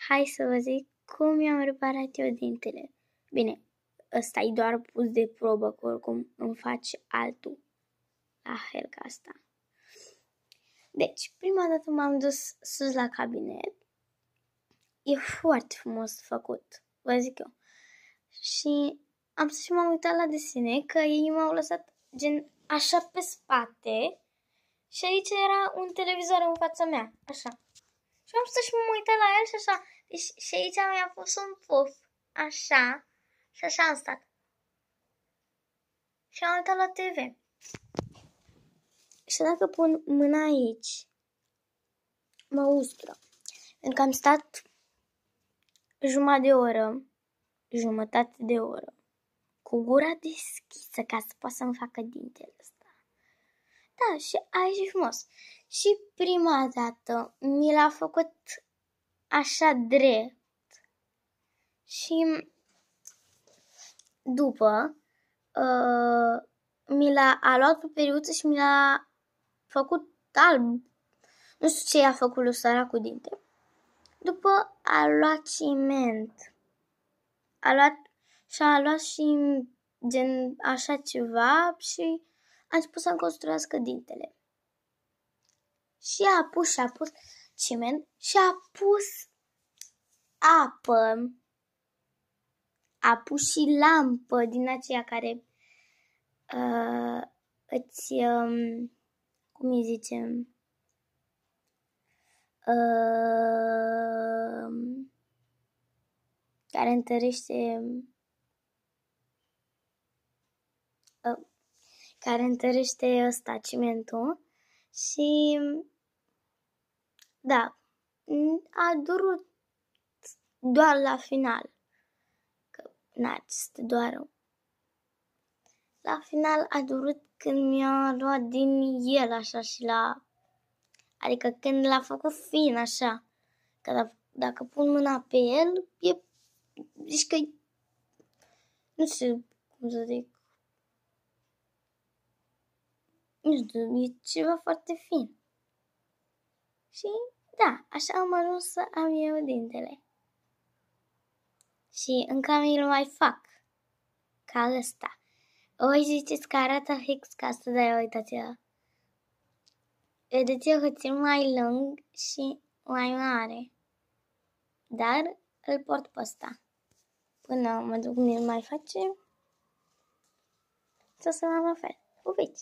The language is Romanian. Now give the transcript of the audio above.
Hai să vă zic cum mi-am reparat eu dintele. Bine, ăsta e doar pus de probă, că oricum îmi faci altul la fel ca asta. Deci, prima dată m-am dus sus la cabinet. E foarte frumos făcut, vă zic eu. Și am stat și m-am uitat la desene, că ei m-au lăsat gen așa pe spate și aici era un televizor în fața mea, așa. Și am stat și m-am uitat la el și așa. Deci, și aici mi-a pus un puf, așa, și așa am stat. Și am uitat la TV. Și dacă pun mâna aici, mă ustură. Pentru că am stat jumătate de oră, cu gura deschisă ca să poată să-mi facă dintele ăsta. Da, și aici e frumos. Și prima dată mi l-a făcut așa drept. Și după mi l-a luat pe periuță și mi l-a făcut alb. Nu știu ce i-a făcut lui sărac cu dinte. După a luat ciment. A luat și gen așa ceva și a început să-mi construiască dintele. Și a pus ciment și a pus apă. A pus și lampă din aceea care îți, cum îi zicem, care întărește ăsta, cimentul. Și da, a durut doar la final. Că este doar la final a durut când mi-a luat din el așa și adică când l-a făcut fin așa. Că dacă pun mâna pe el, zici că nu știu cum să zic. Nu știu, e ceva foarte fin. Și da, așa am ajuns să am eu dintele. Și încă mi-l mai fac. Ca ăsta. Voi ziceți că arată fix ca asta, dar uitați-vă. Vedeți, eu țin mai lung și mai mare. Dar îl port pe ăsta. Până mă duc, mi-l mai face. Să mă fel. Pupici!